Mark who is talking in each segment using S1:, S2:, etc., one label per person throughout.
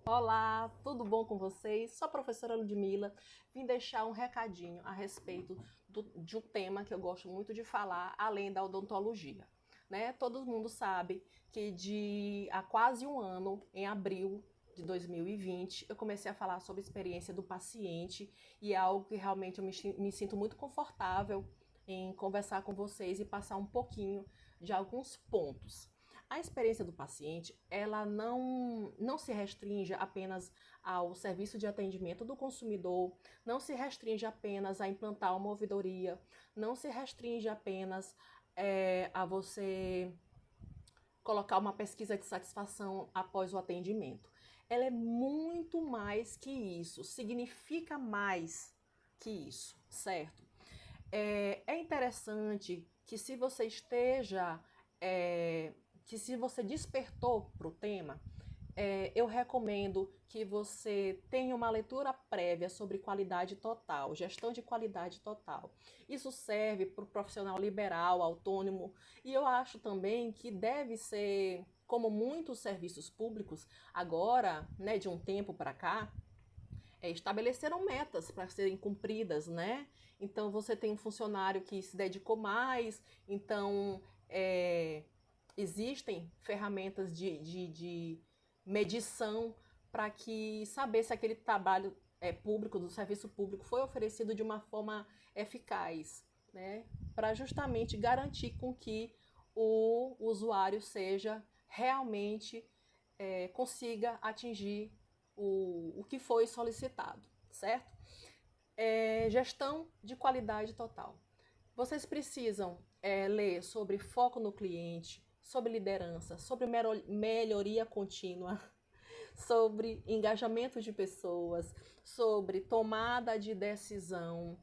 S1: Olá, tudo bom com vocês? Sou a professora Ludmila. Vim deixar um recadinho a respeito de um tema que eu gosto muito de falar, além da odontologia. Né? Todo mundo sabe que há quase um ano, em abril de 2020, eu comecei a falar sobre a experiência do paciente e é algo que realmente me sinto muito confortável em conversar com vocês e passar um pouquinho de alguns pontos. A experiência do paciente, ela não se restringe apenas ao serviço de atendimento do consumidor, não se restringe apenas a implantar uma ouvidoria, não se restringe apenas a você colocar uma pesquisa de satisfação após o atendimento. Ela é muito mais que isso, significa mais que isso, certo? É interessante que se você esteja que se você despertou para o tema, eu recomendo que você tenha uma leitura prévia sobre qualidade total, gestão de qualidade total. Isso serve para o profissional liberal, autônomo, e eu acho também que deve ser, como muitos serviços públicos, agora, né, de um tempo para cá, estabeleceram metas para serem cumpridas, né? Então você tem um funcionário que se dedicou mais, então existem ferramentas de medição para que saber se aquele trabalho público, do serviço público, foi oferecido de uma forma eficaz, né? Para justamente garantir com que o usuário seja realmente consiga atingir o que foi solicitado, certo? Gestão de qualidade total. Vocês precisam ler sobre foco no cliente, sobre liderança, sobre melhoria contínua, sobre engajamento de pessoas, sobre tomada de decisão.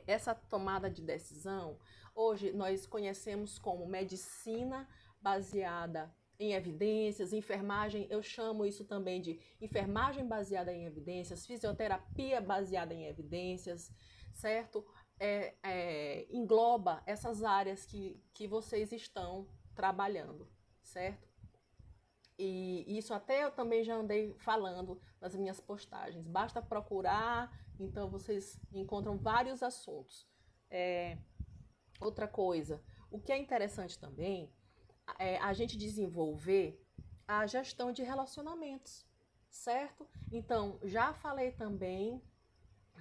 S1: Essa tomada de decisão, hoje nós conhecemos como medicina baseada em evidências, enfermagem, eu chamo isso também de enfermagem baseada em evidências, fisioterapia baseada em evidências, certo? Engloba essas áreas que vocês estão trabalhando, certo? E isso até eu também já andei falando nas minhas postagens. Basta procurar, então vocês encontram vários assuntos. Outra coisa, o que é interessante também é a gente desenvolver a gestão de relacionamentos, certo? Então, já falei também,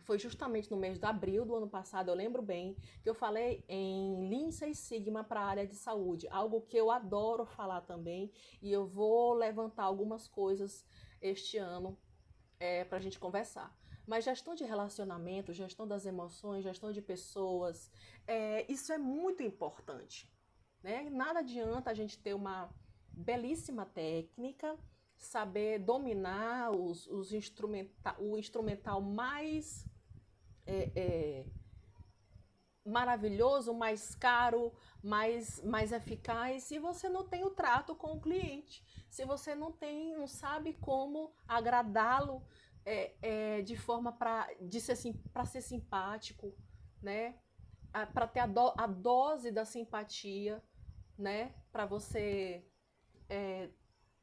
S1: foi justamente no mês de abril do ano passado, eu lembro bem, que eu falei em Lean Six Sigma para a área de saúde, algo que eu adoro falar também, e eu vou levantar algumas coisas este ano para a gente conversar. Mas gestão de relacionamento, gestão das emoções, gestão de pessoas, isso é muito importante. Né? Nada adianta a gente ter uma belíssima técnica, saber dominar o instrumental mais maravilhoso, mais caro, mais eficaz, se você não tem o trato com o cliente, se você não sabe como agradá-lo de forma para ser simpático, né? Para ter a dose da simpatia, né? Para você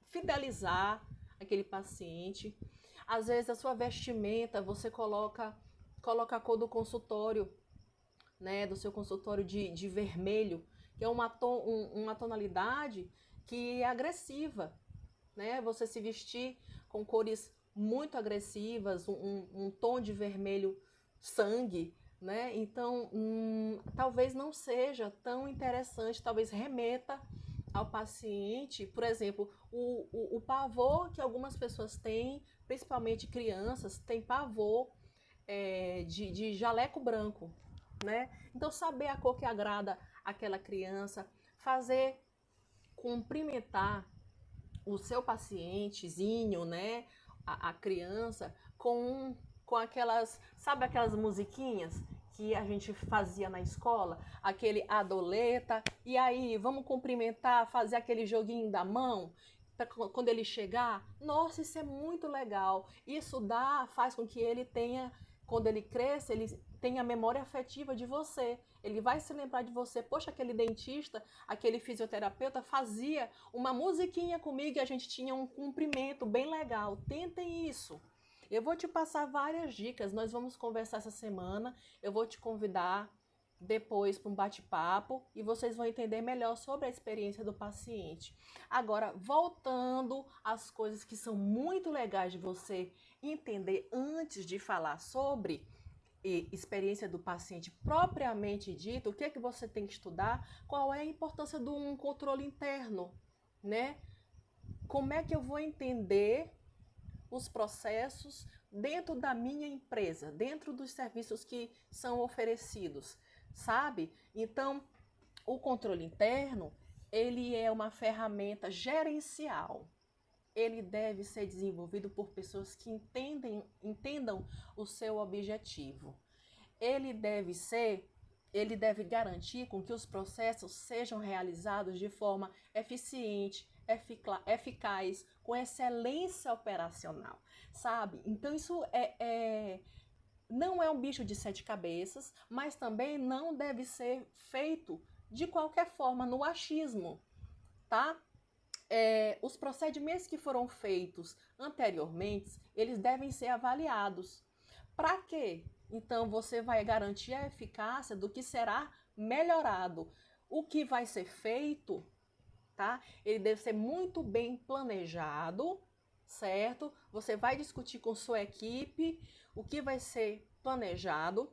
S1: fidelizar aquele paciente. Às vezes a sua vestimenta, você coloca a cor do consultório, né, do seu consultório de vermelho, que é uma tonalidade que é agressiva, né? Você se vestir com cores muito agressivas, um tom de vermelho sangue, né? Então, talvez não seja tão interessante, talvez remeta ao paciente, por exemplo, o pavor que algumas pessoas têm, principalmente crianças, tem pavor de jaleco branco, né? Então, saber a cor que agrada aquela criança, cumprimentar o seu pacientezinho, né? A criança com sabe aquelas musiquinhas que a gente fazia na escola, aquele adoleta, e aí vamos cumprimentar, fazer aquele joguinho da mão, quando ele chegar. Nossa, isso é muito legal. Isso faz com que ele tenha quando ele cresce, ele tem a memória afetiva de você. Ele vai se lembrar de você. Poxa, aquele dentista, aquele fisioterapeuta fazia uma musiquinha comigo e a gente tinha um cumprimento bem legal. Tentem isso. Eu vou te passar várias dicas. Nós vamos conversar essa semana. Eu vou te convidar depois para um bate-papo e vocês vão entender melhor sobre a experiência do paciente. Agora, voltando às coisas que são muito legais de você entender antes de falar sobre experiência do paciente propriamente dito, o que é que você tem que estudar, qual é a importância de um controle interno, né? Como é que eu vou entender os processos dentro da minha empresa, dentro dos serviços que são oferecidos, sabe? Então, o controle interno, ele é uma ferramenta gerencial. Ele deve ser desenvolvido por pessoas que entendam o seu objetivo. Ele deve garantir com que os processos sejam realizados de forma eficiente, eficaz, com excelência operacional, sabe? Então isso não é um bicho de 7 cabeças, mas também não deve ser feito de qualquer forma, no achismo, tá? Os procedimentos que foram feitos anteriormente, eles devem ser avaliados. Para quê? Então, você vai garantir a eficácia do que será melhorado. O que vai ser feito, tá? Ele deve ser muito bem planejado, certo? Você vai discutir com sua equipe o que vai ser planejado.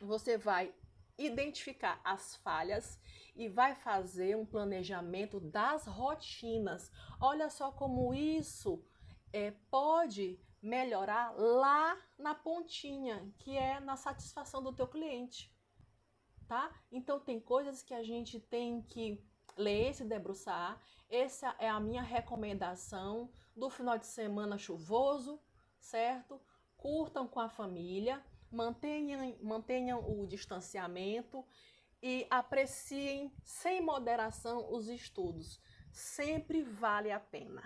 S1: Você vai identificar as falhas e vai fazer um planejamento das rotinas. Olha só como isso pode melhorar lá na pontinha, que é na satisfação do teu cliente, tá? Então tem coisas que a gente tem que ler e se debruçar. Essa é a minha recomendação do final de semana chuvoso, certo? Curtam com a família, mantenham o distanciamento e apreciem sem moderação os estudos. Sempre vale a pena.